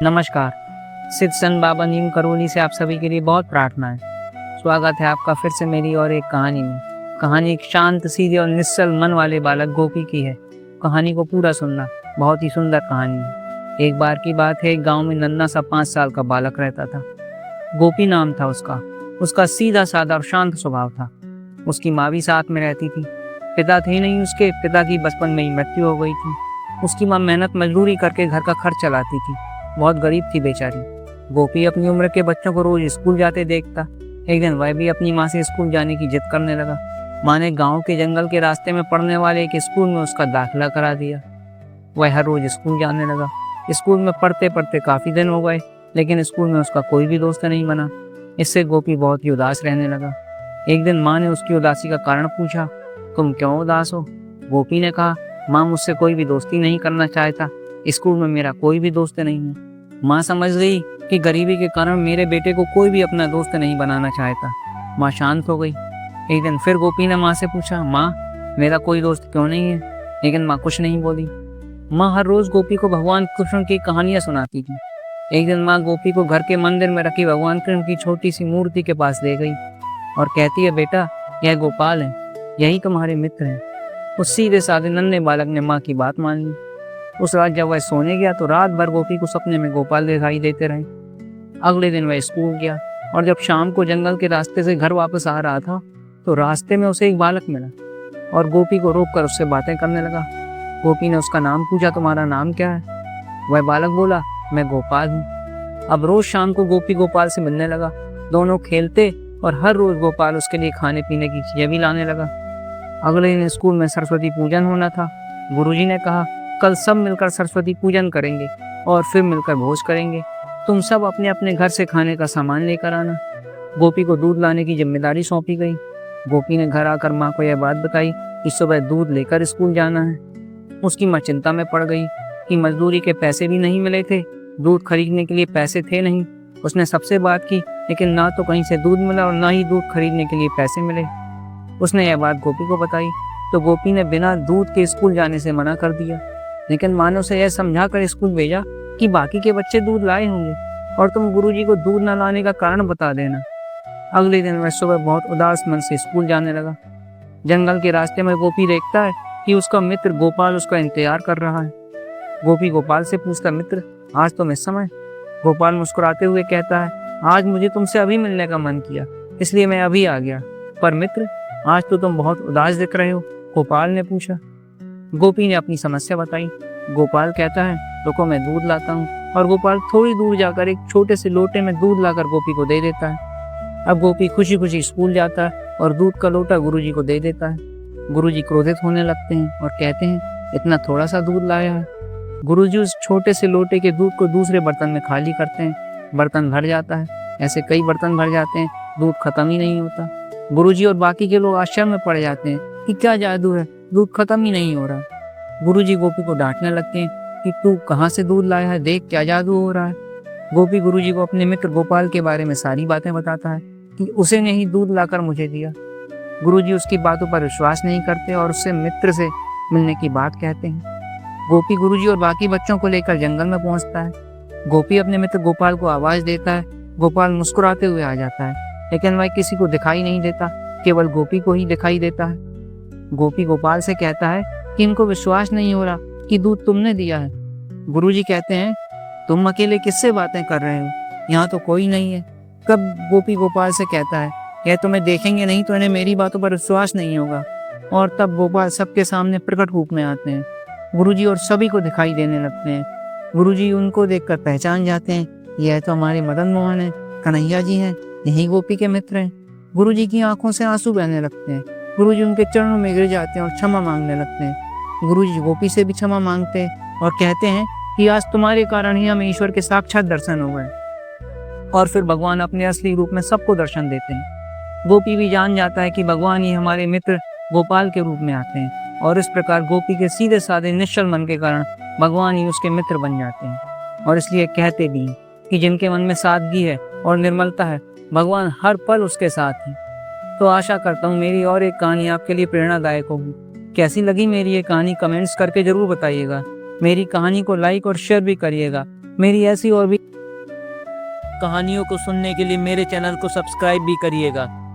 नमस्कार। सिद्ध संत बाबा नीम करौली से आप सभी के लिए बहुत प्रार्थना है। स्वागत है आपका फिर से मेरी और एक कहानी में। कहानी एक शांत, सीधे और निश्चल मन वाले बालक गोपी की है। कहानी को पूरा सुनना, बहुत ही सुंदर कहानी है। एक बार की बात है, एक गांव में नन्हा सा 5 साल का बालक रहता था। गोपी नाम था उसका। उसका सीधा साधा और शांत स्वभाव था। उसकी माँ भी साथ में रहती थी। पिता थे नहीं उसके, पिता की बचपन में ही मृत्यु हो गई थी। उसकी माँ मेहनत मजदूरी करके घर का खर्च चलाती थी। बहुत गरीब थी बेचारी। गोपी अपनी उम्र के बच्चों को रोज स्कूल जाते देखता। एक दिन वह भी अपनी माँ से स्कूल जाने की जिद करने लगा। माँ ने गांव के जंगल के रास्ते में पढ़ने वाले एक स्कूल में उसका दाखिला करा दिया। वह हर रोज स्कूल जाने लगा। स्कूल में पढ़ते पढ़ते काफी दिन हो गए, लेकिन स्कूल में उसका कोई भी दोस्त नहीं बना। इससे गोपी बहुत ही उदास रहने लगा। एक दिन माँ ने उसकी उदासी का कारण पूछा, तुम क्यों उदास हो? गोपी ने कहा, माँ मुझसे कोई भी दोस्ती नहीं करना चाहता। स्कूल में मेरा कोई भी दोस्त नहीं है। माँ समझ गई कि गरीबी के कारण मेरे बेटे को कोई भी अपना दोस्त नहीं बनाना चाहता। माँ शांत हो गई। एक दिन फिर गोपी ने माँ से पूछा, माँ मेरा कोई दोस्त क्यों नहीं है? लेकिन माँ कुछ नहीं बोली। माँ हर रोज गोपी को भगवान कृष्ण की कहानियां सुनाती थी। एक दिन माँ गोपी को घर के मंदिर में रखी भगवान कृष्ण की छोटी सी मूर्ति के पास ले गई और कहती है, बेटा यह गोपाल है, यही तुम्हारे मित्र हैं। उस सीधे साधे नन्हे बालक ने माँ की बात मान ली। उस रात जब वह सोने गया तो रात भर गोपी को सपने में गोपाल दिखाई देते रहे। अगले दिन वह स्कूल गया और जब शाम को जंगल के रास्ते से घर वापस आ रहा था तो रास्ते में उसे एक बालक मिला और गोपी को रोककर उससे बातें करने लगा। गोपी ने उसका नाम पूछा, तुम्हारा नाम क्या है? वह बालक बोला, मैं गोपाल हूँ। अब रोज शाम को गोपी गोपाल से मिलने लगा। दोनों खेलते और हर रोज गोपाल उसके लिए खाने पीने की चीजें भी लाने लगा। अगले दिन स्कूल में सरस्वती पूजन होना था। गुरुजी ने कहा, कल सब मिलकर सरस्वती पूजन करेंगे और फिर मिलकर भोज करेंगे। तुम सब अपने अपने घर से खाने का सामान लेकर आना। गोपी को दूध लाने की जिम्मेदारी सौंपी गई। गोपी ने घर आकर माँ को यह बात बताई कि सुबह दूध लेकर स्कूल जाना है। उसकी माँ चिंता में पड़ गई कि मजदूरी के पैसे भी नहीं मिले थे, दूध खरीदने के लिए पैसे थे नहीं। उसने सबसे बात की, लेकिन ना तो कहीं से दूध मिला और ना ही दूध खरीदने के लिए पैसे मिले। उसने यह बात गोपी को बताई तो गोपी ने बिना दूध के स्कूल जाने से मना कर दिया। लेकिन माँ ने उसे यह समझा कर स्कूल भेजा कि बाकी के बच्चे दूध लाए होंगे और तुम गुरुजी को दूध न लाने का कारण बता देना। अगले दिन वह सुबह बहुत उदास मन से स्कूल जाने लगा। जंगल के रास्ते में गोपी देखता है कि उसका मित्र गोपाल उसका इंतजार कर रहा है। गोपी गोपाल से पूछता, मित्र आज तो मिस समय? गोपाल मुस्कुराते हुए कहता है, आज मुझे तुमसे अभी मिलने का मन किया, इसलिए मैं अभी आ गया। पर मित्र आज तो तुम बहुत उदास दिख रहे हो, गोपाल ने पूछा। गोपी ने अपनी समस्या बताई। गोपाल कहता है, रुको मैं दूध लाता हूँ। और गोपाल थोड़ी दूर जाकर एक छोटे से लोटे में दूध लाकर गोपी को दे देता है। अब गोपी खुशी खुशी स्कूल जाता है और दूध का लोटा गुरुजी को दे देता है। गुरुजी क्रोधित होने लगते हैं और कहते हैं, इतना थोड़ा सा दूध लाया है। गुरुजी उस छोटे से लोटे के दूध को दूसरे बर्तन में खाली करते हैं। बर्तन भर जाता है। ऐसे कई बर्तन भर जाते हैं, दूध खत्म ही नहीं होता। गुरुजी और बाकी के लोग आश्चर्य में पड़ जाते हैं कि क्या जादू है, दूध खत्म ही नहीं हो रहा। गुरुजी गोपी को डांटने लगते हैं कि तू कहाँ से दूध लाया है, देख क्या जादू हो रहा है। गोपी गुरुजी को अपने मित्र गोपाल के बारे में सारी बातें बताता है कि उसे ने ही दूध लाकर मुझे दिया। गुरुजी उसकी बातों पर विश्वास नहीं करते और उससे मित्र से मिलने की बात कहते हैं। गोपी गुरुजी और बाकी बच्चों को लेकर जंगल में पहुंचता है। गोपी अपने मित्र गोपाल को आवाज देता है। गोपाल मुस्कुराते हुए आ जाता है, लेकिन वह किसी को दिखाई नहीं देता, केवल गोपी को ही दिखाई देता है। गोपी गोपाल से कहता है कि इनको विश्वास नहीं हो रहा कि दूध तुमने दिया है। गुरुजी कहते हैं, तुम अकेले किससे बातें कर रहे हो, यहाँ तो कोई नहीं है। तब गोपी गोपाल से कहता है, यह तुम्हें देखेंगे नहीं तो इन्हें मेरी बातों पर विश्वास नहीं होगा। और तब गोपाल सबके सामने प्रकट रूप में आते हैं। गुरुजी और सभी को दिखाई देने लगते हैं। गुरुजी उनको देखकर पहचान जाते हैं, यह तो हमारे मदन मोहन है, कन्हैया जी हैं, यही गोपी के मित्र हैं। गुरुजी की आंखों से आंसू बहने लगते हैं। गुरुजी उनके चरणों में गिर जाते हैं और क्षमा मांगने लगते हैं। गुरुजी गोपी से भी क्षमा मांगते हैं और कहते हैं कि आज तुम्हारे कारण ही हमें ईश्वर के साक्षात दर्शन हो गए। और फिर भगवान अपने असली रूप में सबको दर्शन देते हैं। गोपी भी जान जाता है कि भगवान ही हमारे मित्र गोपाल के रूप में आते हैं और इस प्रकार गोपी के सीधे साधे निश्चल मन के कारण भगवान ही उसके मित्र बन जाते हैं। और इसलिए कहते भी हैं कि जिनके मन में सादगी है और निर्मलता है, भगवान हर पल उसके साथ है। तो आशा करता हूँ मेरी और एक कहानी आपके लिए प्रेरणादायक होगी। कैसी लगी मेरी ये कहानी कमेंट्स करके जरूर बताइएगा। मेरी कहानी को लाइक और शेयर भी करिएगा मेरी ऐसी और भी कहानियों को सुनने के लिए मेरे चैनल को सब्सक्राइब भी करिएगा।